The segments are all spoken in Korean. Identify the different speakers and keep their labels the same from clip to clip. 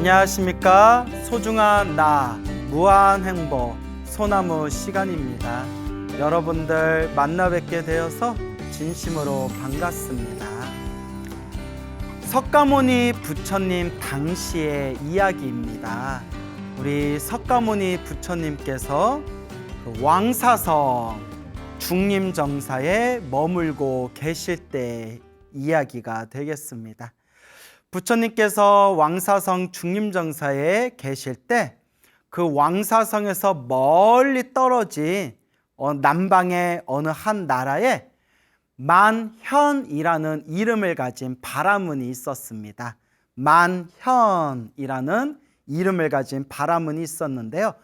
Speaker 1: 안녕하십니까. 소중한 나 무한행복 소나무 시간입니다. 여러분들 만나 뵙게 되어서 진심으로 반갑습니다. 석가모니 부처님 당시의 이야기입니다. 우리 석가모니 부처님께서 그 왕사성 중림정사에 머물고 계실 때 이야기가 되겠습니다. 부처님께서 왕사성 중림정사에 계실 때 그 왕사성에서 멀리 떨어진 남방의 어느 한 나라에 만현이라는 이름을 가진 바라문이 있었습니다. 만현이라는 이름을 가진 바라문이 있었는데요.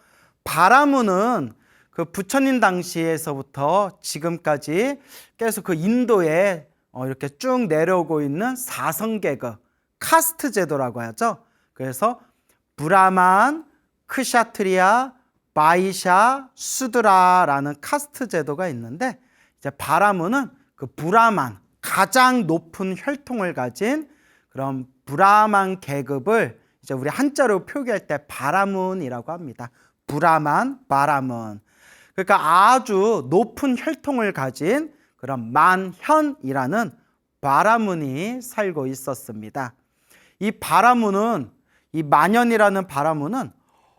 Speaker 1: 바라문은 그 부처님 당시에서부터 지금까지 계속 그 인도에 이렇게 쭉 내려오고 있는 사성계급 카스트 제도라고 하죠. 그래서 브라만, 크샤트리아, 바이샤, 수드라라는 카스트 제도가 있는데, 이제 바라문은 그 브라만, 가장 높은 혈통을 가진 그런 브라만 계급을 이제 우리 한자로 표기할 때 바라문이라고 합니다. 브라만, 바라문. 그러니까 아주 높은 혈통을 가진 그런 만현이라는 바라문이 살고 있었습니다. 이 바라문은, 이 만현이라는 바라문은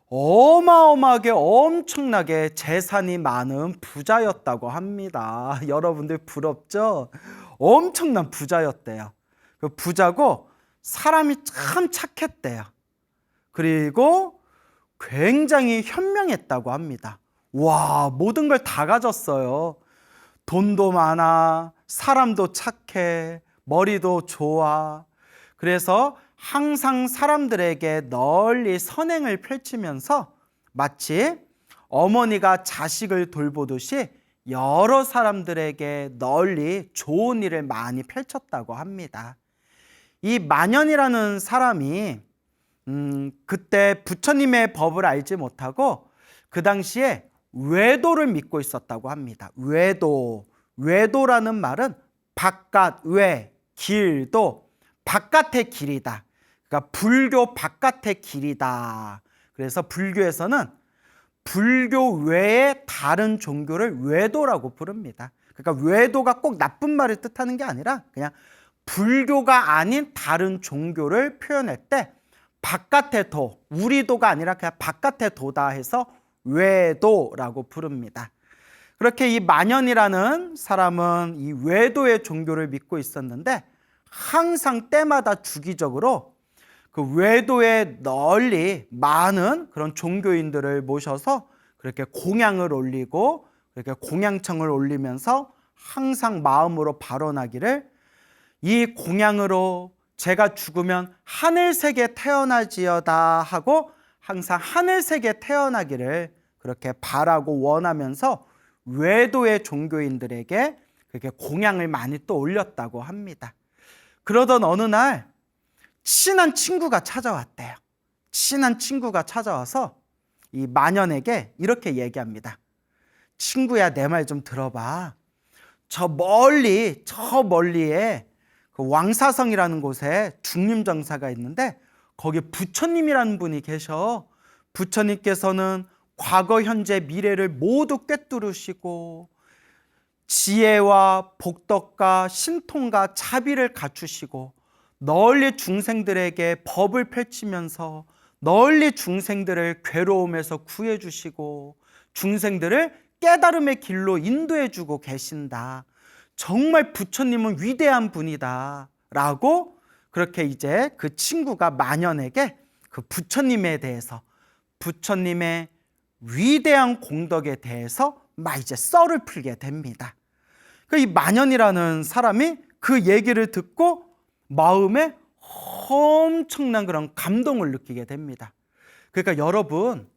Speaker 1: 어마어마하게 엄청나게 재산이 많은 부자였다고 합니다. 여러분들 부럽죠? 엄청난 부자였대요. 그 부자고 사람이 참 착했대요. 그리고 굉장히 현명했다고 합니다. 와, 모든 걸 다 가졌어요. 돈도 많아, 사람도 착해, 머리도 좋아. 그래서 항상 사람들에게 널리 선행을 펼치면서 마치 어머니가 자식을 돌보듯이 여러 사람들에게 널리 좋은 일을 많이 펼쳤다고 합니다. 이 만현이라는 사람이 그때 부처님의 법을 알지 못하고 그 당시에 외도를 믿고 있었다고 합니다. 외도라는 말은 바깥, 외, 길도 바깥의 길이다. 그러니까 불교 바깥의 길이다. 그래서 불교에서는 불교 외의 다른 종교를 외도라고 부릅니다. 그러니까 외도가 꼭 나쁜 말을 뜻하는 게 아니라 그냥 불교가 아닌 다른 종교를 표현할 때 바깥의 도, 우리 도가 아니라 그냥 바깥의 도다 해서 외도라고 부릅니다. 그렇게 이 만현이라는 사람은 이 외도의 종교를 믿고 있었는데 항상 때마다 주기적으로 그 외도에 널리 많은 그런 종교인들을 모셔서 그렇게 공양을 올리고 그렇게 공양청을 올리면서 항상 마음으로 발언하기를, 이 공양으로 제가 죽으면 하늘색에 태어나지어다 하고 항상 하늘색에 태어나기를 그렇게 바라고 원하면서 외도의 종교인들에게 그렇게 공양을 많이 또 올렸다고 합니다. 그러던 어느 날 친한 친구가 찾아왔대요. 친한 친구가 찾아와서 이 만현에게 이렇게 얘기합니다. 친구야, 내 말 좀 들어봐. 저 멀리에 그 왕사성이라는 곳에 중림정사가 있는데 거기 부처님이라는 분이 계셔. 부처님께서는 과거, 현재, 미래를 모두 꿰뚫으시고 지혜와 복덕과 신통과 자비를 갖추시고 널리 중생들에게 법을 펼치면서 널리 중생들을 괴로움에서 구해주시고 중생들을 깨달음의 길로 인도해주고 계신다. 정말 부처님은 위대한 분이다 라고 그렇게 이제 그 친구가 만현에게 그 부처님에 대해서, 부처님의 위대한 공덕에 대해서 막 이제 썰을 풀게 됩니다. 이 만현이라는 사람이 그 얘기를 듣고 마음에 엄청난 그런 감동을 느끼게 됩니다. 그러니까 여러분,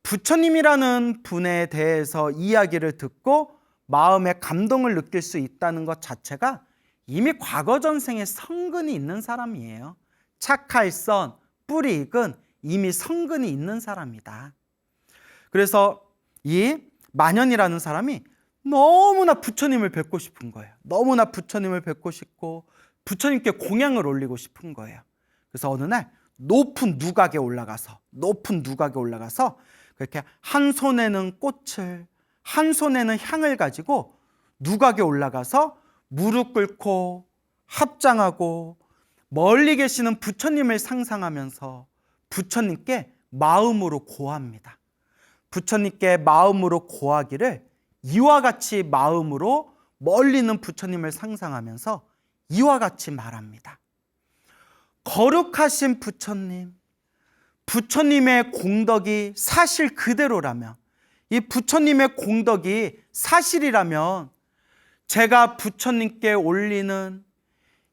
Speaker 1: 부처님이라는 분에 대해서 이야기를 듣고 마음에 감동을 느낄 수 있다는 것 자체가 이미 과거 전생에 성근이 있는 사람이에요. 착할선, 뿌리 익은 이미 성근이 있는 사람이다. 그래서 이 만현이라는 사람이 너무나 부처님을 뵙고 싶은 거예요. 너무나 부처님을 뵙고 싶고 부처님께 공양을 올리고 싶은 거예요. 그래서 어느 날 높은 누각에 올라가서 그렇게 한 손에는 꽃을, 한 손에는 향을 가지고 누각에 올라가서 무릎 꿇고 합장하고 멀리 계시는 부처님을 상상하면서 부처님께 마음으로 고합니다. 부처님께 마음으로 고하기를 이와 같이 마음으로 멀리 있는 부처님을 상상하면서 이와 같이 말합니다. 거룩하신 부처님, 부처님의 공덕이 사실 그대로라면, 이 부처님의 공덕이 사실이라면 제가 부처님께 올리는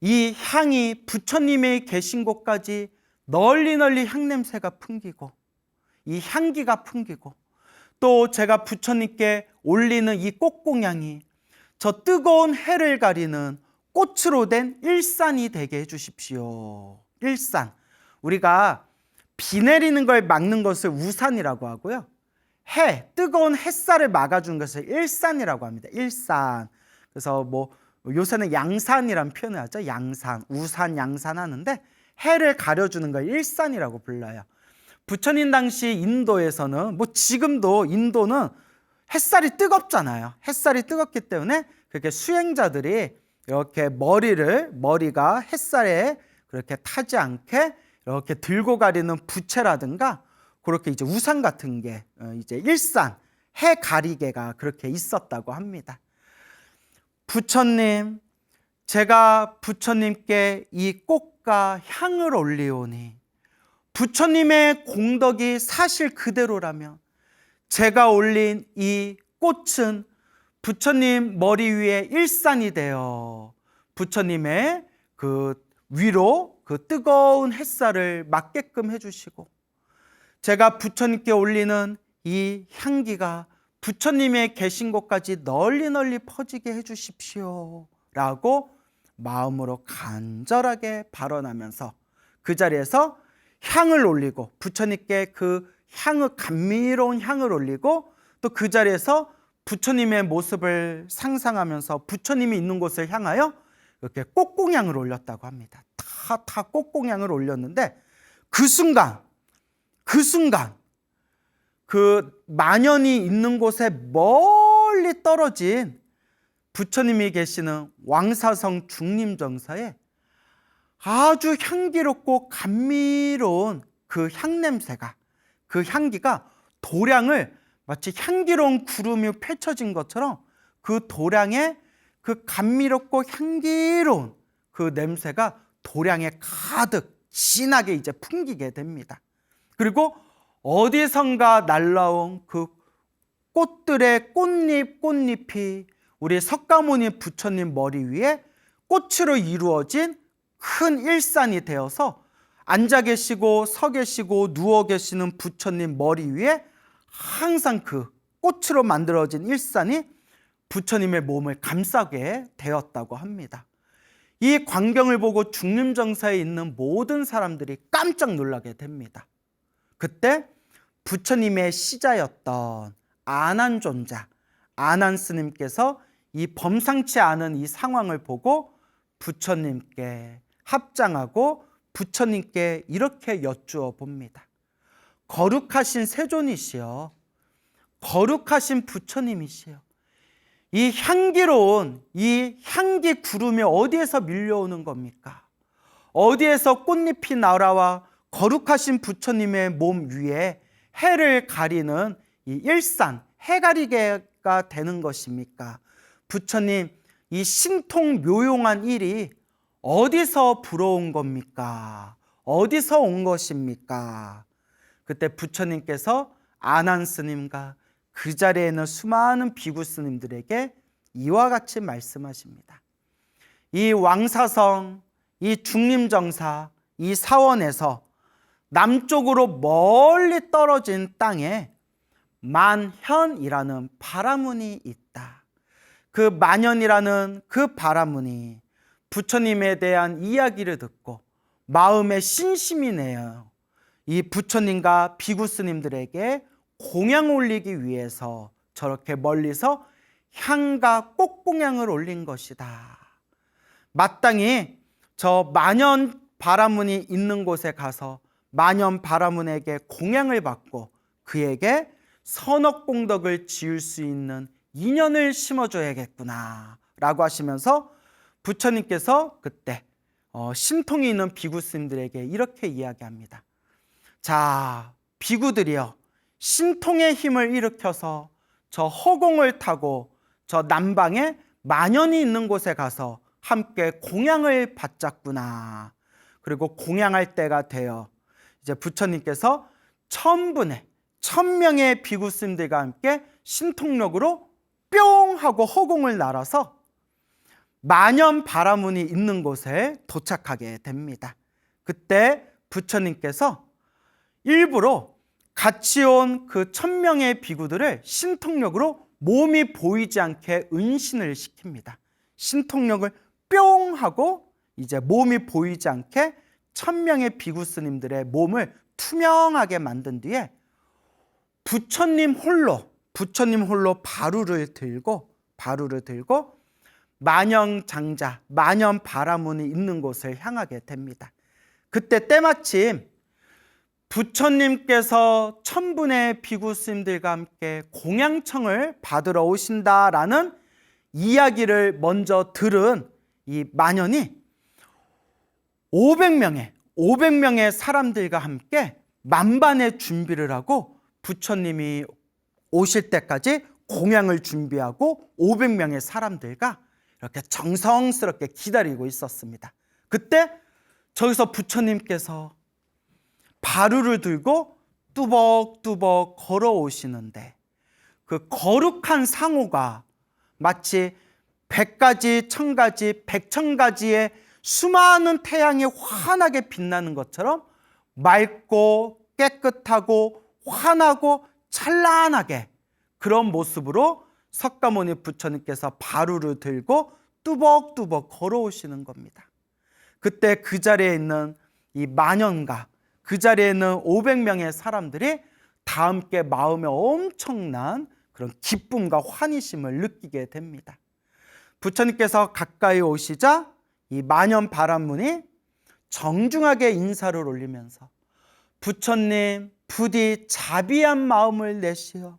Speaker 1: 이 향이 부처님의 계신 곳까지 널리 향냄새가 풍기고 이 향기가 풍기고, 또 제가 부처님께 올리는 이 꽃공향이 저 뜨거운 해를 가리는 꽃으로 된 일산이 되게 해주십시오. 일산, 우리가 비 내리는 걸 막는 것을 우산이라고 하고요, 뜨거운 햇살을 막아주는 것을 일산이라고 합니다. 일산. 그래서 요새는 양산이라는 표현을 하죠. 양산, 우산, 양산 하는데 해를 가려주는 걸 일산이라고 불러요. 부처님 당시 인도에서는, 지금도 인도는 햇살이 뜨겁잖아요. 햇살이 뜨겁기 때문에 그렇게 수행자들이 이렇게 머리가 햇살에 그렇게 타지 않게 이렇게 들고 가리는 부채라든가 그렇게 이제 우산 같은 게 이제 일산, 해 가리개가 그렇게 있었다고 합니다. 부처님, 제가 부처님께 이 꽃과 향을 올리오니 부처님의 공덕이 사실 그대로라면 제가 올린 이 꽃은 부처님 머리 위에 일산이 되어 부처님의 그 위로 그 뜨거운 햇살을 막게끔 해주시고, 제가 부처님께 올리는 이 향기가 부처님의 계신 곳까지 널리 퍼지게 해주십시오 라고 마음으로 간절하게 발언하면서 그 자리에서 향을 올리고, 부처님께 그 감미로운 향을 올리고, 또 그 자리에서 부처님의 모습을 상상하면서 부처님이 있는 곳을 향하여 이렇게 꽃공향을 올렸다고 합니다. 다 꽃공향을 올렸는데 그 순간 그 만연이 있는 곳에 멀리 떨어진 부처님이 계시는 왕사성 중림정사에 아주 향기롭고 감미로운 그 향냄새가, 그 향기가 도량을 마치 향기로운 구름이 펼쳐진 것처럼 그 도량에 그 감미롭고 향기로운 그 냄새가 도량에 가득 진하게 이제 풍기게 됩니다. 그리고 어디선가 날라온 그 꽃들의 꽃잎이 우리 석가모니 부처님 머리 위에 꽃으로 이루어진 큰 일산이 되어서 앉아 계시고 서 계시고 누워 계시는 부처님 머리 위에 항상 그 꽃으로 만들어진 일산이 부처님의 몸을 감싸게 되었다고 합니다. 이 광경을 보고 중림정사에 있는 모든 사람들이 깜짝 놀라게 됩니다. 그때 부처님의 시자였던 아난존자, 아난스님께서 이 범상치 않은 이 상황을 보고 부처님께 합장하고 부처님께 이렇게 여쭈어 봅니다. 거룩하신 세존이시여, 거룩하신 부처님이시여, 이 향기로운 이 향기 구름이 어디에서 밀려오는 겁니까? 어디에서 꽃잎이 날아와 거룩하신 부처님의 몸 위에 해를 가리는 이 일산, 해가리개가 되는 것입니까? 부처님, 이 신통묘용한 일이 어디서 불어온 겁니까? 어디서 온 것입니까? 그때 부처님께서 아난스님과 그 자리에 있는 수많은 비구 스님들에게 이와 같이 말씀하십니다. 이 왕사성, 이 중림정사, 이 사원에서 남쪽으로 멀리 떨어진 땅에 만현이라는 바라문이 있다. 그 만현이라는 그 바라문이 부처님에 대한 이야기를 듣고 마음에 신심이 내어 이 부처님과 비구 스님들에게 공양 올리기 위해서 저렇게 멀리서 향과 꽃공양을 올린 것이다. 마땅히 저 만연 바라문이 있는 곳에 가서 만연 바라문에게 공양을 받고 그에게 선업공덕을 지을 수 있는 인연을 심어줘야겠구나 라고 하시면서 부처님께서 그때 신통이 있는 비구 스님들에게 이렇게 이야기합니다. 자, 비구들이여, 신통의 힘을 일으켜서 저 허공을 타고 저 남방에 만연이 있는 곳에 가서 함께 공양을 받자꾸나. 그리고 공양할 때가 되어 이제 부처님께서 1000명의 비구 스님들과 함께 신통력으로 뿅 하고 허공을 날아서 만연 바라문이 있는 곳에 도착하게 됩니다. 그때 부처님께서 일부러 같이 온 그 1000명의 비구들을 신통력으로 몸이 보이지 않게 은신을 시킵니다. 신통력을 뿅 하고 이제 몸이 보이지 않게 1000명의 비구 스님들의 몸을 투명하게 만든 뒤에 부처님 홀로 바루를 들고 만연장자, 만연 바라문이 있는 곳을 향하게 됩니다. 그때 때마침 부처님께서 1000분의 비구 스님들과 함께 공양청을 받으러 오신다라는 이야기를 먼저 들은 이 만연이 500명의 사람들과 함께 만반의 준비를 하고 부처님이 오실 때까지 공양을 준비하고 500명의 사람들과 이렇게 정성스럽게 기다리고 있었습니다. 그때 저기서 부처님께서 바루를 들고 뚜벅뚜벅 걸어오시는데 그 거룩한 상호가 마치 100가지, 1000가지, 100,000가지의 수많은 태양이 환하게 빛나는 것처럼 맑고 깨끗하고 환하고 찬란하게 그런 모습으로 석가모니 부처님께서 바루를 들고 뚜벅뚜벅 걸어오시는 겁니다. 그때 그 자리에 있는 이 만연가, 그 자리에 있는 500명의 사람들이 다 함께 마음에 엄청난 그런 기쁨과 환희심을 느끼게 됩니다. 부처님께서 가까이 오시자 이 만연 바라문이 정중하게 인사를 올리면서 부처님 부디 자비한 마음을 내시어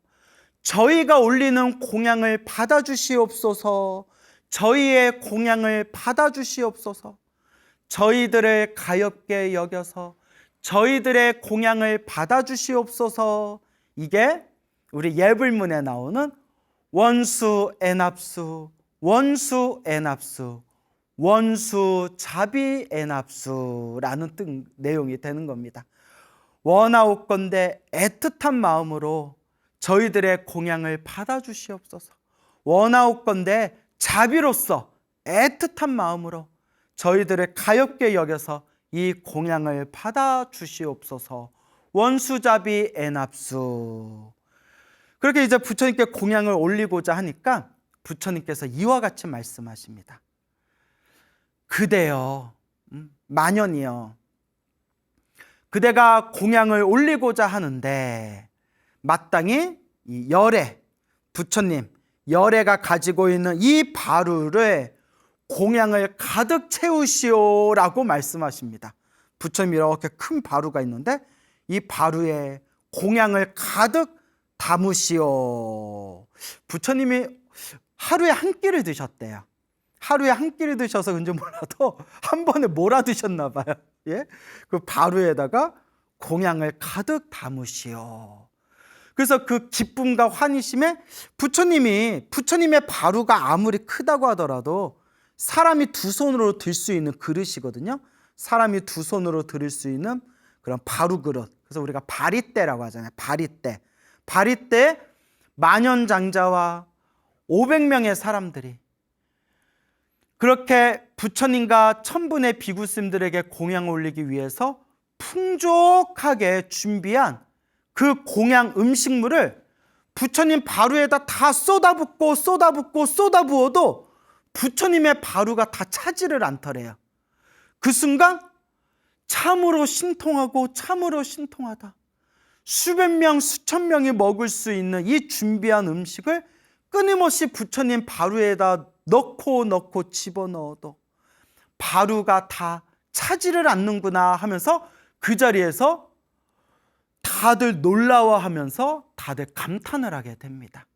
Speaker 1: 저희가 올리는 공양을 받아주시옵소서. 저희의 공양을 받아주시옵소서. 저희들을 가엾게 여겨서 저희들의 공양을 받아주시옵소서. 이게 우리 예불문에 나오는 원수애납수, 원수애납수, 원수자비애납수라는 내용이 되는 겁니다. 원하옵건대 애틋한 마음으로 저희들의 공양을 받아주시옵소서. 원하옵건대 자비로서 애틋한 마음으로 저희들을 가엾게 여겨서 이 공양을 받아주시옵소서. 원수자비 애납수. 그렇게 이제 부처님께 공양을 올리고자 하니까 부처님께서 이와 같이 말씀하십니다. 그대여, 만연이여, 그대가 공양을 올리고자 하는데 마땅히 이 열애, 부처님 열애가 가지고 있는 이 바루를 공양을 가득 채우시오라고 말씀하십니다. 부처님이 이렇게 큰 바루가 있는데 이 바루에 공양을 가득 담으시오. 부처님이 하루에 한 끼를 드셨대요. 하루에 한 끼를 드셔서 그런지 몰라도 한 번에 몰아 드셨나 봐요. 예? 그 바루에다가 공양을 가득 담으시오. 그래서 그 기쁨과 환희심에 부처님의 바루가 아무리 크다고 하더라도 사람이 두 손으로 들 수 있는 그릇이거든요. 사람이 두 손으로 들을 수 있는 그런 바루 그릇. 그래서 우리가 바리떼라고 하잖아요. 바리떼. 바리떼 만연장자와 500명의 사람들이 그렇게 부처님과 1000분의 비구스님들에게 공양을 올리기 위해서 풍족하게 준비한 그 공양 음식물을 부처님 바루에다 다 쏟아부어도 부처님의 바루가 다 차지를 않더래요. 그 순간 참으로 신통하고 참으로 신통하다. 수백 명, 수천 명이 먹을 수 있는 이 준비한 음식을 끊임없이 부처님 바루에다 넣고 집어넣어도 바루가 다 차지를 않는구나 하면서 그 자리에서 다들 놀라워하면서 다들 감탄을 하게 됩니다.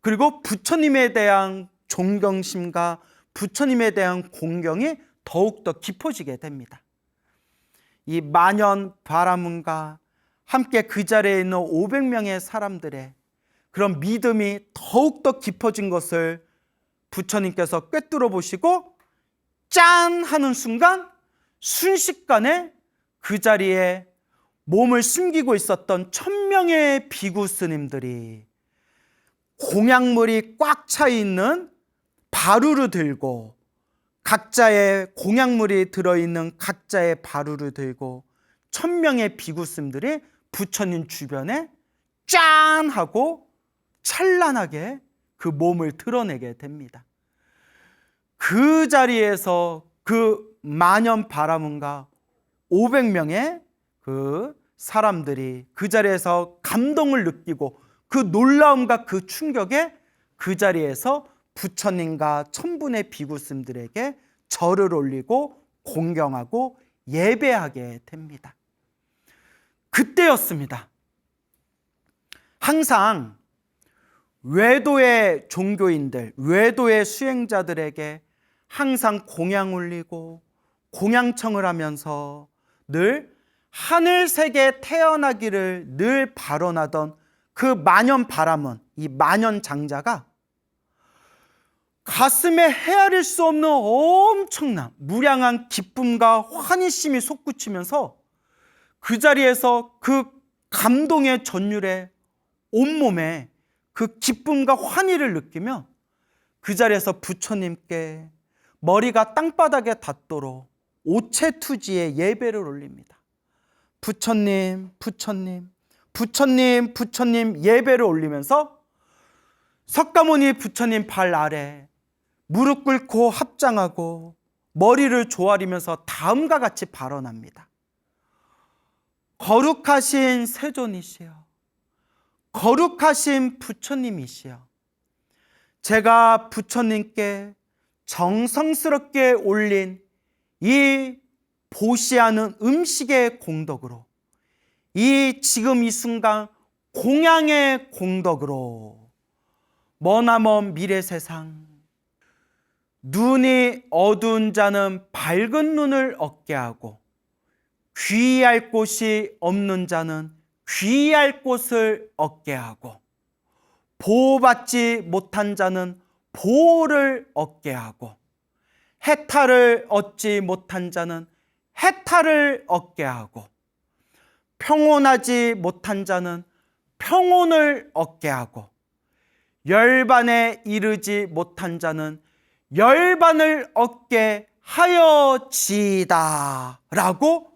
Speaker 1: 그리고 부처님에 대한 존경심과 부처님에 대한 공경이 더욱더 깊어지게 됩니다. 이 만연 바라문과 함께 그 자리에 있는 500명의 사람들의 그런 믿음이 더욱더 깊어진 것을 부처님께서 꿰뚫어 보시고 짠 하는 순간 순식간에 그 자리에 몸을 숨기고 있었던 1000명의 비구 스님들이 공약물이 꽉 차 있는 바루를 들고 각자의 공약물이 들어있는 각자의 바루를 들고 1000명의 비구 스님들이 부처님 주변에 짠 하고 찬란하게 그 몸을 드러내게 됩니다. 그 자리에서 그 만연 바라문과 500명의 그 사람들이 그 자리에서 감동을 느끼고 그 놀라움과 그 충격에 그 자리에서 부처님과 천분의 비구스님들에게 절을 올리고 공경하고 예배하게 됩니다. 그때였습니다. 항상 외도의 종교인들, 외도의 수행자들에게 항상 공양 올리고 공양청을 하면서 늘 하늘세계에 태어나기를 늘 발언하던 그 만연 바람은, 이 만연 장자가 가슴에 헤아릴 수 없는 엄청난 무량한 기쁨과 환희심이 솟구치면서 그 자리에서 그 감동의 전율에 온몸에 그 기쁨과 환희를 느끼며 그 자리에서 부처님께 머리가 땅바닥에 닿도록 오체투지의 예배를 올립니다. 부처님, 부처님, 부처님, 부처님 예배를 올리면서 석가모니 부처님 발 아래 무릎 꿇고 합장하고 머리를 조아리면서 다음과 같이 발언합니다. 거룩하신 세존이시여, 거룩하신 부처님이시여, 제가 부처님께 정성스럽게 올린 이 보시하는 음식의 공덕으로, 이 지금 이 순간 공양의 공덕으로 머나먼 미래 세상 눈이 어두운 자는 밝은 눈을 얻게 하고 귀할 곳이 없는 자는 귀할 곳을 얻게 하고 보호받지 못한 자는 보호를 얻게 하고 해탈을 얻지 못한 자는 해탈을 얻게 하고 평온하지 못한 자는 평온을 얻게 하고 열반에 이르지 못한 자는 열반을 얻게 하여지이다 라고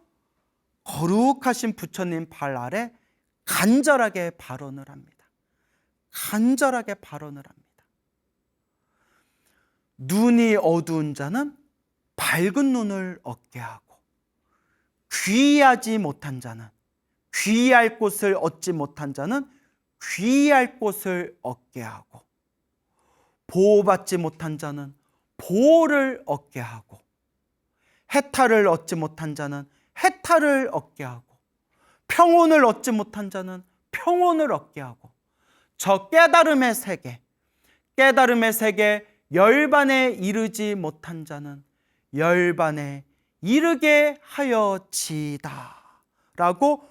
Speaker 1: 거룩하신 부처님 발 아래 간절하게 발언을 합니다. 간절하게 발언을 합니다. 눈이 어두운 자는 밝은 눈을 얻게 하고 귀하지 못한 자는, 귀할 곳을 얻지 못한 자는 귀할 곳을 얻게 하고 보호받지 못한 자는 보호를 얻게 하고 해탈을 얻지 못한 자는 해탈을 얻게 하고 평온을 얻지 못한 자는 평온을 얻게 하고 저 깨달음의 세계, 깨달음의 세계 열반에 이르지 못한 자는 열반에 이르게 하여지이다 라고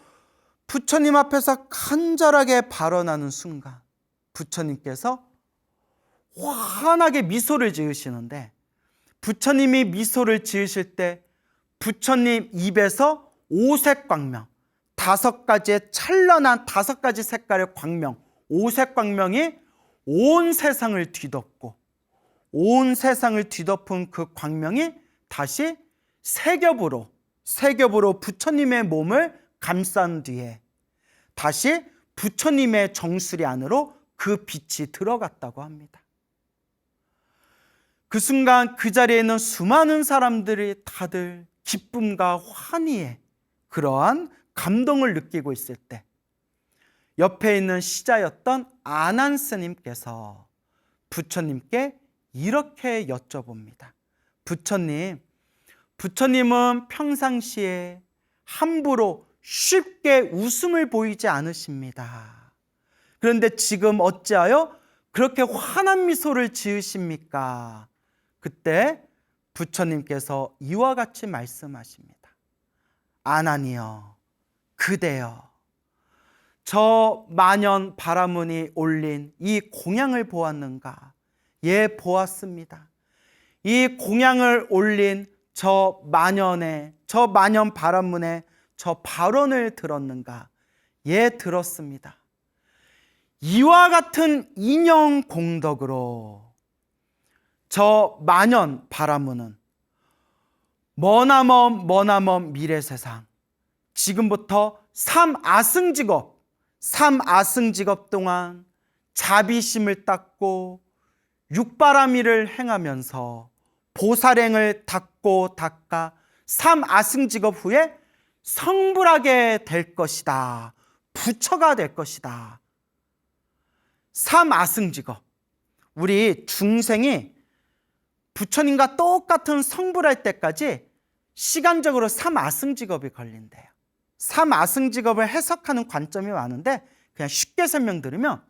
Speaker 1: 부처님 앞에서 간절하게 발언하는 순간 부처님께서 환하게 미소를 지으시는데, 부처님이 미소를 지으실 때 부처님 입에서 오색 광명, 5가지의 찬란한 5가지 색깔의 광명, 오색 광명이 온 세상을 뒤덮고 온 세상을 뒤덮은 그 광명이 다시 세 겹으로 부처님의 몸을 감싼 뒤에 다시 부처님의 정수리 안으로 그 빛이 들어갔다고 합니다. 그 순간 그 자리에 있는 수많은 사람들이 다들 기쁨과 환희에 그러한 감동을 느끼고 있을 때 옆에 있는 시자였던 아난 스님께서 부처님께 이렇게 여쭤봅니다. 부처님, 부처님은 평상시에 함부로 쉽게 웃음을 보이지 않으십니다. 그런데 지금 어찌하여 그렇게 환한 미소를 지으십니까? 그때 부처님께서 이와 같이 말씀하십니다. 아나니여, 그대여, 저 만연 바라문이 올린 이 공양을 보았는가? 예, 보았습니다. 이 공양을 올린 저 만연 바라문의 저 발언을 들었는가? 예, 들었습니다. 이와 같은 인형 공덕으로 저 만연 바라문은 머나먼 미래 세상, 지금부터 삼아승직업 동안 자비심을 닦고 육바라밀을 행하면서 보살행을 닦고 닦아 삼아승직업 후에 성불하게 될 것이다. 부처가 될 것이다. 삼아승직업. 우리 중생이 부처님과 똑같은 성불할 때까지 시간적으로 삼아승직업이 걸린대요. 삼아승직업을 해석하는 관점이 많은데 그냥 쉽게 설명드리면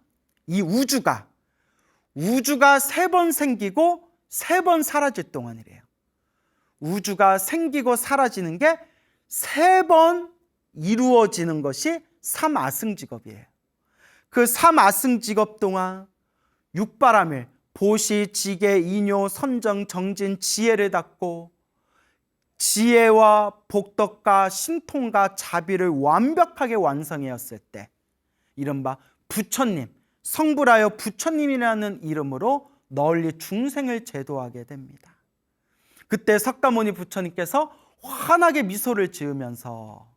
Speaker 1: 이 우주가 3번 생기고 3번 사라질 동안이래요. 우주가 생기고 사라지는 게 3번 이루어지는 것이 삼아승직업이에요. 그 삼아승직업 동안 육바라밀, 보시, 지계, 이뇨, 선정, 정진, 지혜를 닦고 지혜와 복덕과 신통과 자비를 완벽하게 완성하였을 때 이른바 부처님, 성불하여 부처님이라는 이름으로 널리 중생을 제도하게 됩니다. 그때 석가모니 부처님께서 환하게 미소를 지으면서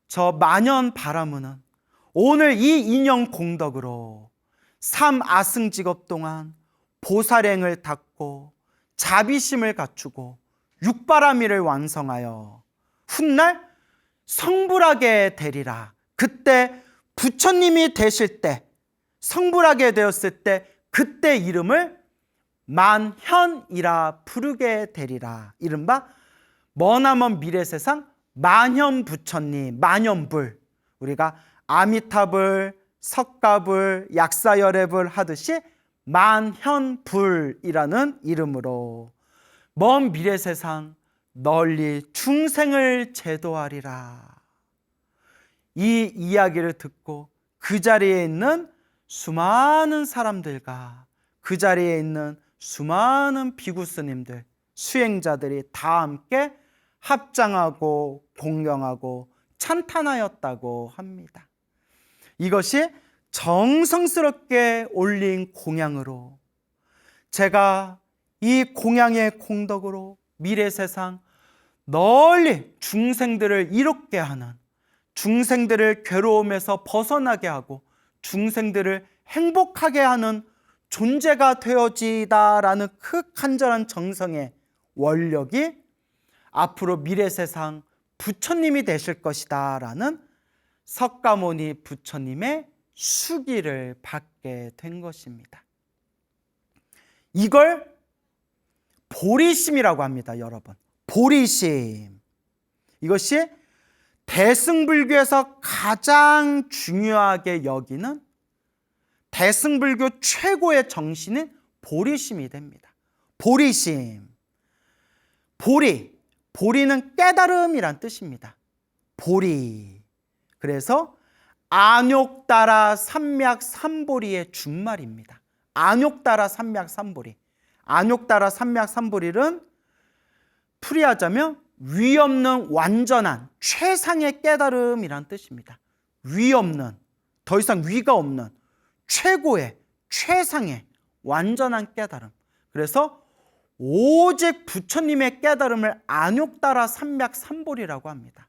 Speaker 1: 저 만연 바라문은 오늘 이 인형 공덕으로 삼아승직업 동안 보살행을 닦고 자비심을 갖추고 육바라밀을 완성하여 훗날 성불하게 되리라. 그때 부처님이 되실 때, 성불하게 되었을 때 그때 이름을 만현이라 부르게 되리라. 이른바 머나먼 미래세상 만현부처님, 만현불. 우리가 아미타불, 석가불, 약사열애불 하듯이 만현불이라는 이름으로 먼 미래세상 널리 중생을 제도하리라. 이 이야기를 듣고 그 자리에 있는 수많은 사람들과 그 자리에 있는 수많은 비구스님들, 수행자들이 다 함께 합장하고 공경하고 찬탄하였다고 합니다. 이것이 정성스럽게 올린 공양으로 제가 이 공양의 공덕으로 미래세상 널리 중생들을 이롭게 하는, 중생들을 괴로움에서 벗어나게 하고 중생들을 행복하게 하는 존재가 되어지다라는 그 간절한 정성의 원력이 앞으로 미래세상 부처님이 되실 것이다 라는 석가모니 부처님의 수기를 받게 된 것입니다. 이걸 보리심이라고 합니다, 여러분. 보리심. 이것이 대승불교에서 가장 중요하게 여기는 대승불교 최고의 정신인 보리심이 됩니다. 보리심. 보리는 깨달음이란 뜻입니다. 보리. 그래서 안욕따라 삼맥삼보리의 준말입니다. 안욕따라 삼맥삼보리. 안욕따라 삼맥삼보리는 풀이하자면 위 없는 완전한 최상의 깨달음이란 뜻입니다. 위 없는, 더 이상 위가 없는 최고의 최상의 완전한 깨달음. 그래서 오직 부처님의 깨달음을 안욕따라 삼맥삼보리라고 합니다.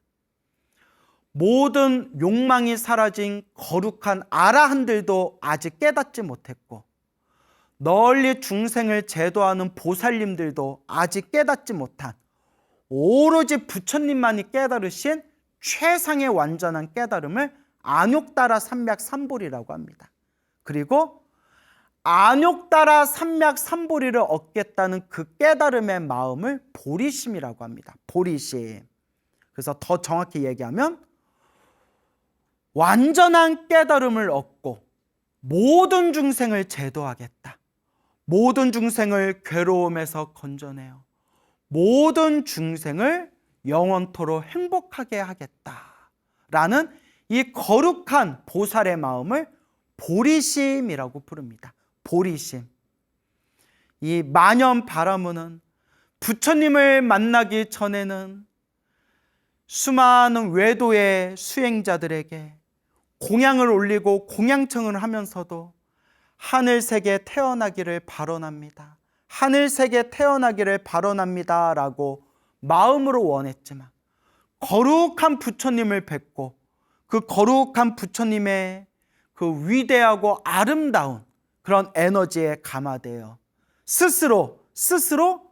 Speaker 1: 모든 욕망이 사라진 거룩한 아라한들도 아직 깨닫지 못했고 널리 중생을 제도하는 보살님들도 아직 깨닫지 못한 오로지 부처님만이 깨달으신 최상의 완전한 깨달음을 안욕따라 삼맥삼보리라고 합니다. 그리고 안욕따라 삼맥삼보리를 얻겠다는 그 깨달음의 마음을 보리심이라고 합니다. 보리심. 그래서 더 정확히 얘기하면 완전한 깨달음을 얻고 모든 중생을 제도하겠다. 모든 중생을 괴로움에서 건져내어 모든 중생을 영원토록 행복하게 하겠다라는 이 거룩한 보살의 마음을 보리심이라고 부릅니다. 보리심. 이 만연 바라무는 부처님을 만나기 전에는 수많은 외도의 수행자들에게 공양을 올리고 공양청을 하면서도 하늘세계 태어나기를 발언합니다. 하늘세계 태어나기를 발언합니다 라고 마음으로 원했지만 거룩한 부처님을 뵙고 그 거룩한 부처님의 그 위대하고 아름다운 그런 에너지에 감화되어 스스로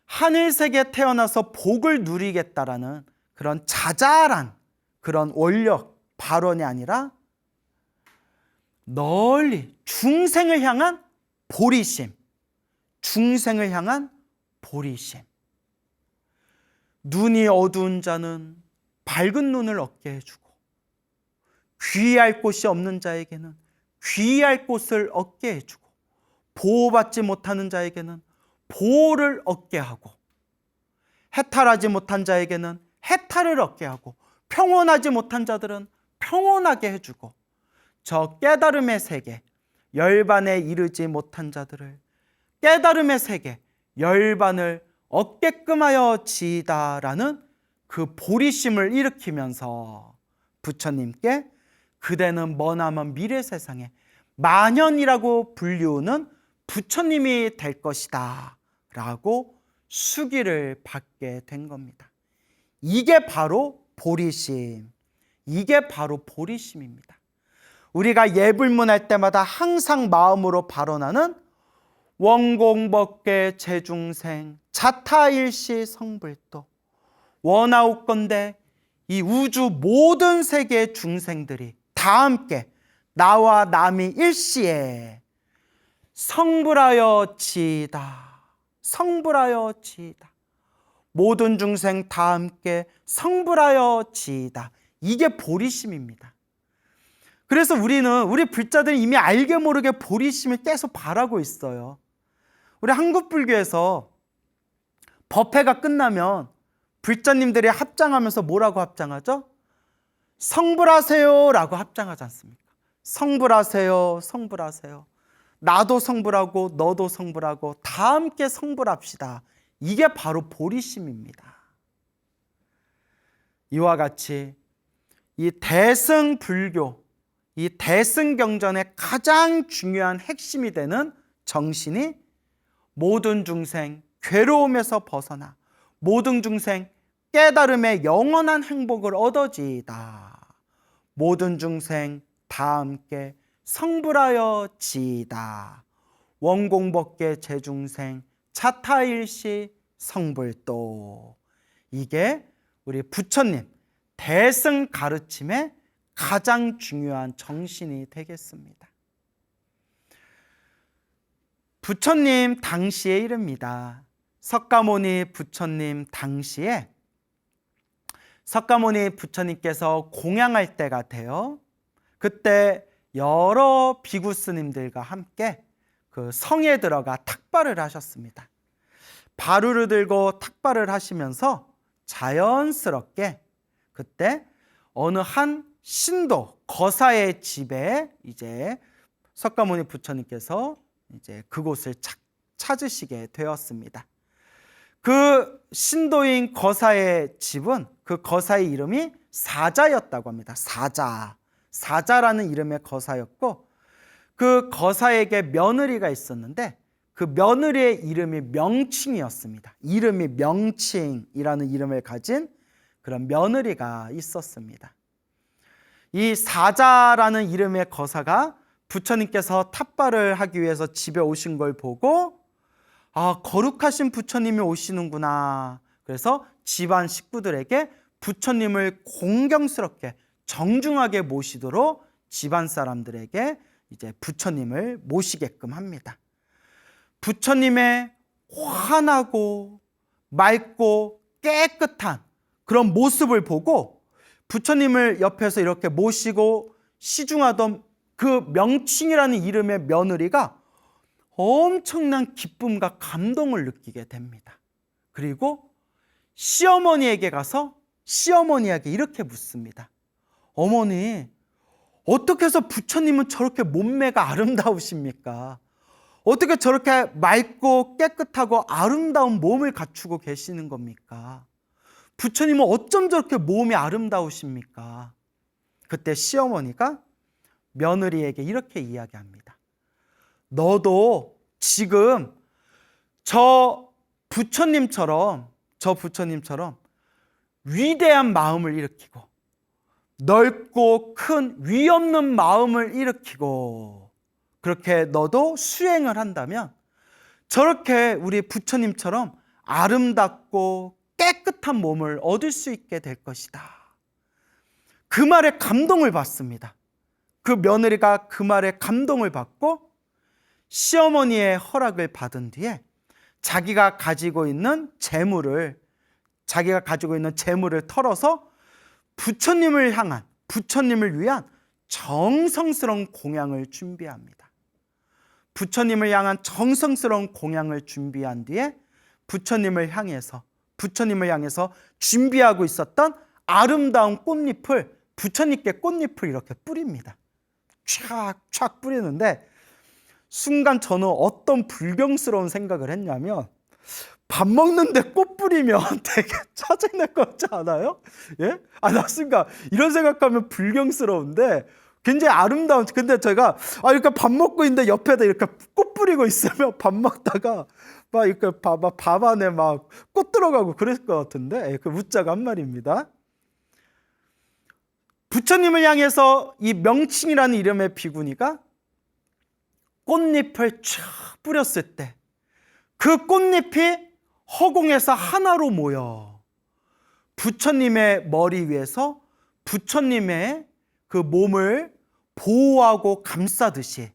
Speaker 1: 하늘세계에 태어나서 복을 누리겠다라는 그런 자잘한 그런 원력 발언이 아니라 널리 중생을 향한 보리심, 중생을 향한 보리심. 눈이 어두운 자는 밝은 눈을 얻게 해주고 귀의할 곳이 없는 자에게는 귀의할 곳을 얻게 해주고 보호받지 못하는 자에게는 보호를 얻게 하고 해탈하지 못한 자에게는 해탈을 얻게 하고 평온하지 못한 자들은 평온하게 해주고 저 깨달음의 세계, 열반에 이르지 못한 자들을 깨달음의 세계, 열반을 얻게끔 하여 지이다라는 그 보리심을 일으키면서 부처님께 그대는 머나먼 미래 세상에 만연이라고 불리우는 부처님이 될 것이다 라고 수기를 받게 된 겁니다. 이게 바로 보리심, 이게 바로 보리심입니다. 우리가 예불문할 때마다 항상 마음으로 발언하는 원공법계 제중생 자타일시 성불도 원하옵건대 이 우주 모든 세계의 중생들이 다 함께 나와 남이 일시에 성불하여 지이다. 성불하여 지이다. 모든 중생 다 함께 성불하여 지이다. 이게 보리심입니다. 그래서 우리 불자들이 이미 알게 모르게 보리심을 계속 바라고 있어요. 우리 한국불교에서 법회가 끝나면 불자님들이 합장하면서 뭐라고 합장하죠? 성불하세요 라고 합장하지 않습니까? 성불하세요, 성불하세요. 나도 성불하고 너도 성불하고 다 함께 성불합시다. 이게 바로 보리심입니다. 이와 같이 이 대승불교, 이 대승경전의 가장 중요한 핵심이 되는 정신이 모든 중생 괴로움에서 벗어나 모든 중생 깨달음의 영원한 행복을 얻어지이다. 모든 중생 다 함께 성불하여 지이다. 원공법계 제중생 자타일시 성불도. 이게 우리 부처님 대승 가르침의 가장 중요한 정신이 되겠습니다. 부처님 당시의 일입니다. 석가모니 부처님 당시에 석가모니 부처님께서 공양할 때가 돼요. 그때 여러 비구 스님들과 함께 그 성에 들어가 탁발을 하셨습니다. 바루를 들고 탁발을 하시면서 자연스럽게 그때 어느 한 신도 거사의 집에 이제 석가모니 부처님께서 이제 그곳을 찾으시게 되었습니다. 그 신도인 거사의 집은 그 거사의 이름이 사자였다고 합니다. 사자라는 이름의 거사였고 그 거사에게 며느리가 있었는데 그 며느리의 이름이 명칭이었습니다. 이름이 명칭이라는 이름을 가진 그런 며느리가 있었습니다. 이 사자라는 이름의 거사가 부처님께서 탑발을 하기 위해서 집에 오신 걸 보고 거룩하신 부처님이 오시는구나. 그래서 집안 식구들에게 부처님을 공경스럽게 정중하게 모시도록 집안 사람들에게 이제 부처님을 모시게끔 합니다. 부처님의 환하고 맑고 깨끗한 그런 모습을 보고 부처님을 옆에서 이렇게 모시고 시중하던 그 명칭이라는 이름의 며느리가 엄청난 기쁨과 감동을 느끼게 됩니다. 그리고 시어머니에게 가서 시어머니에게 이렇게 묻습니다. 어머니, 어떻게 해서 부처님은 저렇게 몸매가 아름다우십니까? 어떻게 저렇게 맑고 깨끗하고 아름다운 몸을 갖추고 계시는 겁니까? 부처님은 어쩜 저렇게 몸이 아름다우십니까? 그때 시어머니가 며느리에게 이렇게 이야기합니다. 너도 지금 저 부처님처럼 위대한 마음을 일으키고 넓고 큰 위 없는 마음을 일으키고 그렇게 너도 수행을 한다면 저렇게 우리 부처님처럼 아름답고 깨끗한 몸을 얻을 수 있게 될 것이다. 그 말에 감동을 받습니다. 그 며느리가 그 말에 감동을 받고 시어머니의 허락을 받은 뒤에 자기가 가지고 있는 재물을 털어서 부처님을 위한 정성스러운 공양을 준비합니다. 부처님을 향한 정성스러운 공양을 준비한 뒤에 부처님을 향해서 준비하고 있었던 아름다운 꽃잎을 부처님께 꽃잎을 이렇게 뿌립니다. 촥촥 뿌리는데 순간 저는 어떤 불경스러운 생각을 했냐면 밥 먹는데 꽃 뿌리면 되게 짜증날 것 같지 않아요? 예? 나 순간 이런 생각하면 불경스러운데 굉장히 아름다운. 근데 제가 이렇게 밥 먹고 있는데 옆에다 이렇게 꽃 뿌리고 있으면 밥 먹다가 막 이렇게 밥 안에 막 꽃 들어가고 그랬을 것 같은데 그 웃자가 한 말입니다. 부처님을 향해서 이 명칭이라는 이름의 비구니가 꽃잎을 쫙 뿌렸을 때 그 꽃잎이 허공에서 하나로 모여 부처님의 머리 위에서 부처님의 그 몸을 보호하고 감싸듯이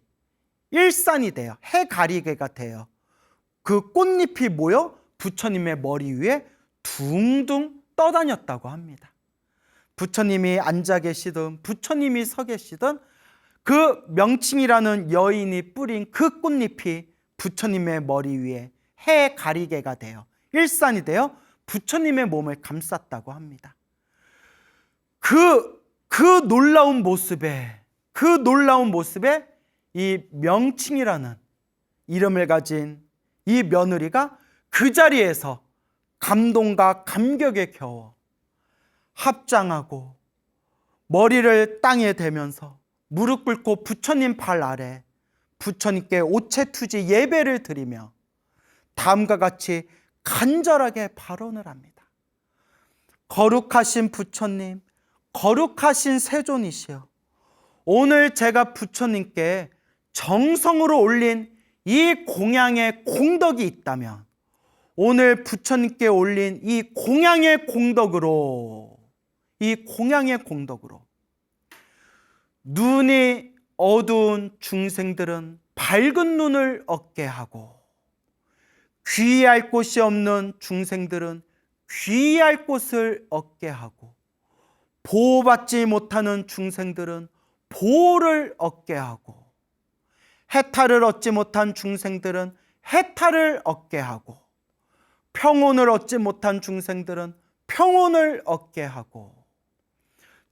Speaker 1: 일산이 돼요. 해가리개가 돼요. 그 꽃잎이 모여 부처님의 머리 위에 둥둥 떠다녔다고 합니다. 부처님이 앉아 계시든 부처님이 서 계시든 그 명칭이라는 여인이 뿌린 그 꽃잎이 부처님의 머리 위에 해가리개가 되어 일산이 되어 부처님의 몸을 감쌌다고 합니다. 그 놀라운 모습에 이 명칭이라는 이름을 가진 이 며느리가 그 자리에서 감동과 감격에 겨워 합장하고 머리를 땅에 대면서 무릎 꿇고 부처님 발 아래 부처님께 오체투지 예배를 드리며 다음과 같이 간절하게 발언을 합니다. 거룩하신 부처님, 거룩하신 세존이시여, 오늘 제가 부처님께 정성으로 올린 이 공양의 공덕이 있다면 오늘 부처님께 올린 이 공양의 공덕으로 눈이 어두운 중생들은 밝은 눈을 얻게 하고 귀할 곳이 없는 중생들은 귀할 곳을 얻게 하고 보호받지 못하는 중생들은 보호를 얻게 하고 해탈을 얻지 못한 중생들은 해탈을 얻게 하고 평온을 얻지 못한 중생들은 평온을 얻게 하고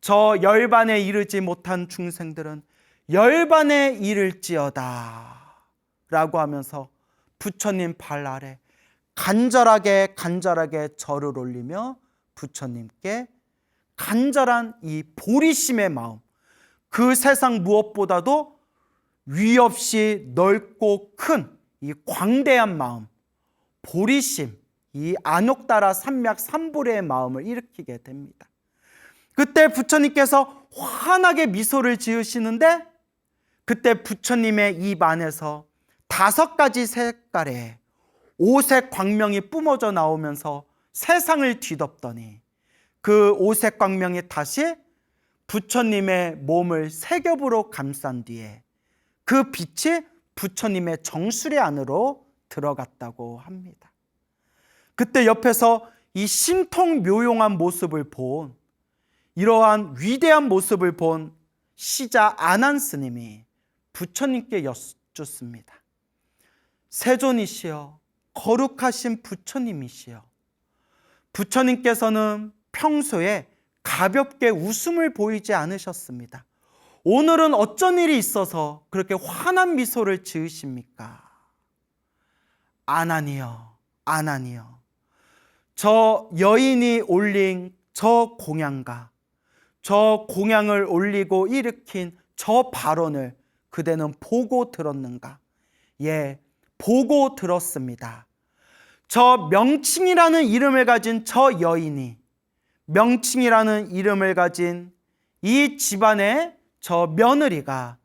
Speaker 1: 저 열반에 이르지 못한 중생들은 열반에 이를지어다 라고 하면서 부처님 발 아래 간절하게 절을 올리며 부처님께 간절한 이 보리심의 마음, 그 세상 무엇보다도 위 없이 넓고 큰 이 광대한 마음, 보리심, 이 안옥다라 삼맥 삼보리의 마음을 일으키게 됩니다. 그때 부처님께서 환하게 미소를 지으시는데 그때 부처님의 입 안에서 5가지 색깔의 오색 광명이 뿜어져 나오면서 세상을 뒤덮더니 그 오색 광명이 다시 부처님의 몸을 세 겹으로 감싼 뒤에 그 빛이 부처님의 정수리 안으로 들어갔다고 합니다. 그때 옆에서 이 신통묘용한 모습을 본 이러한 위대한 모습을 본 시자 아난 스님이 부처님께 여쭙습니다. 세존이시여, 거룩하신 부처님이시여, 부처님께서는 평소에 가볍게 웃음을 보이지 않으셨습니다. 오늘은 어쩐 일이 있어서 그렇게 환한 미소를 지으십니까? 아난이여, 아난이여, 저 여인이 올린 저 공양과 저 공양을 올리고 일으킨 저 발언을 그대는 보고 들었는가? 예, 보고 들었습니다. 저 명칭이라는 이름을 가진 저 여인이, 명칭이라는 이름을 가진 이 집안의 저 며느리가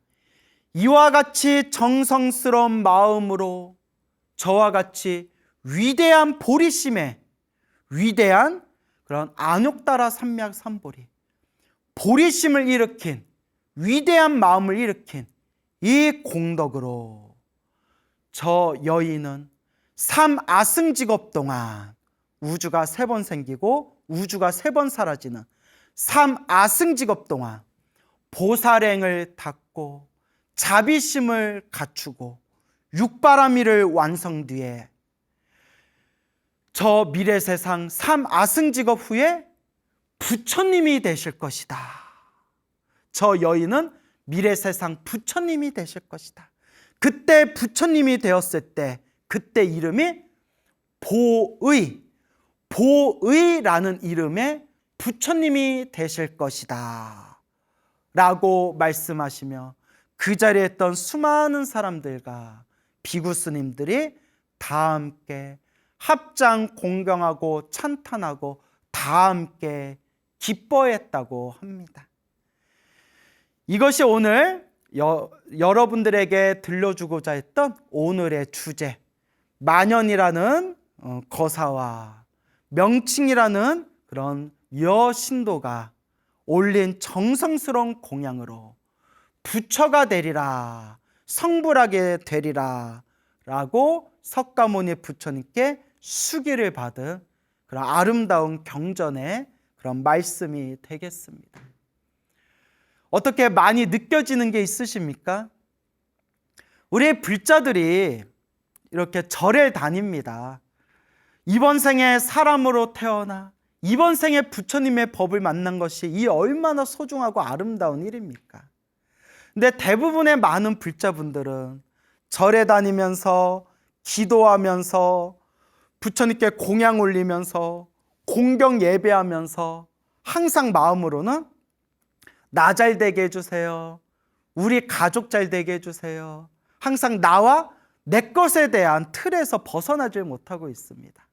Speaker 1: 이와 같이 정성스러운 마음으로 저와 같이 위대한 보리심에, 위대한 그런 안욕따라 삼약 삼보리, 보리심을 일으킨, 위대한 마음을 일으킨 이 공덕으로 저 여인은 3아승직업 동안 우주가 3번 생기고 우주가 3번 사라지는 3아승직업 동안 보살행을 닦고 자비심을 갖추고 육바라밀을 완성 뒤에 저 미래세상 3아승직업 후에 부처님이 되실 것이다. 저 여인은 미래세상 부처님이 되실 것이다. 그때 부처님이 되었을 때 그때 이름이 보의, 보의라는 이름의 부처님이 되실 것이다 라고 말씀하시며 그 자리에 있던 수많은 사람들과 비구 스님들이 다 함께 합장 공경하고 찬탄하고 다 함께 기뻐했다고 합니다. 이것이 오늘 여러분들에게 들려주고자 했던 오늘의 주제, 만연이라는 거사와 명칭이라는 그런 여신도가 올린 정성스러운 공양으로 부처가 되리라, 성불하게 되리라 라고 석가모니 부처님께 수기를 받은 그런 아름다운 경전의 그런 말씀이 되겠습니다. 어떻게 많이 느껴지는 게 있으십니까? 우리 불자들이 이렇게 절에 다닙니다. 이번 생에 사람으로 태어나 이번 생에 부처님의 법을 만난 것이 이 얼마나 소중하고 아름다운 일입니까? 근데 대부분의 많은 불자분들은 절에 다니면서 기도하면서 부처님께 공양 올리면서 공경 예배하면서 항상 마음으로는 나 잘 되게 해주세요, 우리 가족 잘 되게 해주세요, 항상 나와 내 것에 대한 틀에서 벗어나질 못하고 있습니다.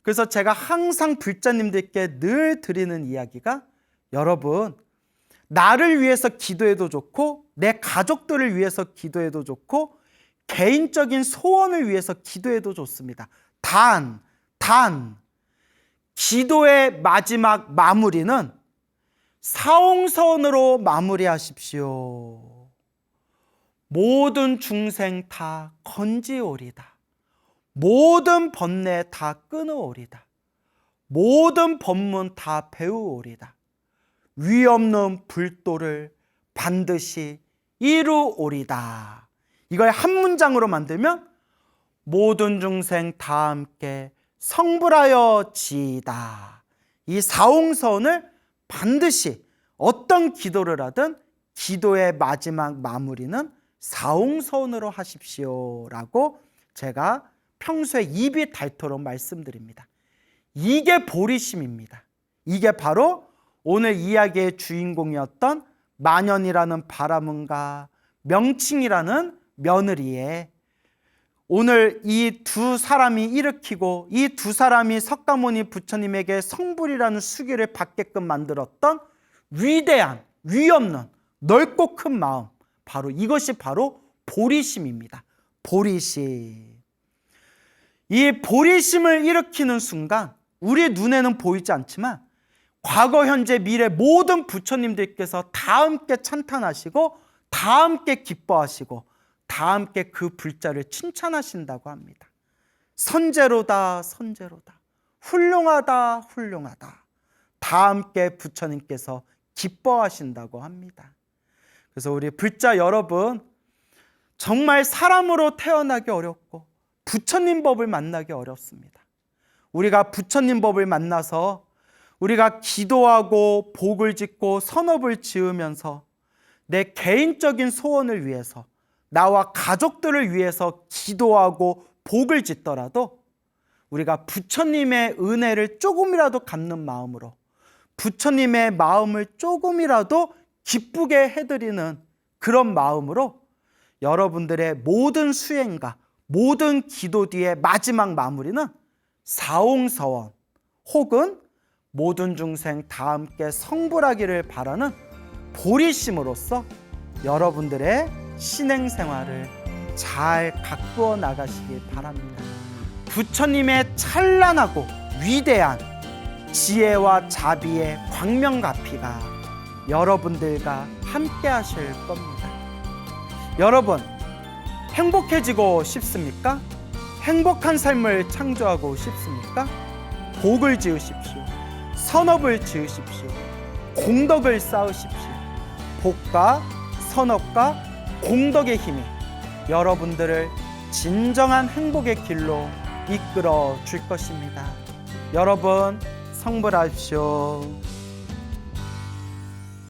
Speaker 1: 그래서 제가 항상 불자님들께 늘 드리는 이야기가, 여러분, 나를 위해서 기도해도 좋고 내 가족들을 위해서 기도해도 좋고 개인적인 소원을 위해서 기도해도 좋습니다. 단 기도의 마지막 마무리는 사옹선으로 마무리하십시오. 모든 중생 다 건지오리다. 모든 번뇌 다 끊어오리다. 모든 법문 다 배우오리다. 위 없는 불도를 반드시 이루오리다. 이걸 한 문장으로 만들면 모든 중생 다 함께 성불하여 지이다. 이 사옹선을 반드시 어떤 기도를 하든 기도의 마지막 마무리는 사옹선으로 하십시오 라고 제가 평소에 입이 닳도록 말씀드립니다. 이게 보리심입니다. 이게 바로 오늘 이야기의 주인공이었던 만연이라는 바라문과 명칭이라는 며느리의 오늘 이 두 사람이 일으키고 이 두 사람이 석가모니 부처님에게 성불이라는 수기를 받게끔 만들었던 위대한, 위없는 넓고 큰 마음, 바로 이것이 바로 보리심입니다. 보리심. 이 보리심을 일으키는 순간 우리 눈에는 보이지 않지만 과거, 현재, 미래 모든 부처님들께서 다 함께 찬탄하시고 다 함께 기뻐하시고 다 함께 그 불자를 칭찬하신다고 합니다. 선제로다, 선제로다. 훌륭하다, 훌륭하다. 다 함께 부처님께서 기뻐하신다고 합니다. 그래서 우리 불자 여러분, 정말 사람으로 태어나기 어렵고 부처님 법을 만나기 어렵습니다. 우리가 부처님 법을 만나서 우리가 기도하고 복을 짓고 선업을 지으면서 내 개인적인 소원을 위해서, 나와 가족들을 위해서 기도하고 복을 짓더라도 우리가 부처님의 은혜를 조금이라도 갚는 마음으로, 부처님의 마음을 조금이라도 기쁘게 해드리는 그런 마음으로 여러분들의 모든 수행과 모든 기도 뒤의 마지막 마무리는 사옹서원 혹은 모든 중생 다 함께 성불하기를 바라는 보리심으로써 여러분들의 신행생활을 잘 가꾸어 나가시길 바랍니다. 부처님의 찬란하고 위대한 지혜와 자비의 광명가피가 여러분들과 함께 하실 겁니다. 여러분, 행복해지고 싶습니까? 행복한 삶을 창조하고 싶습니까? 복을 지으십시오. 선업을 지으십시오. 공덕을 쌓으십시오. 복과 선업과 공덕의 힘이 여러분들을 진정한 행복의 길로 이끌어 줄 것입니다. 여러분, 성불하십시오.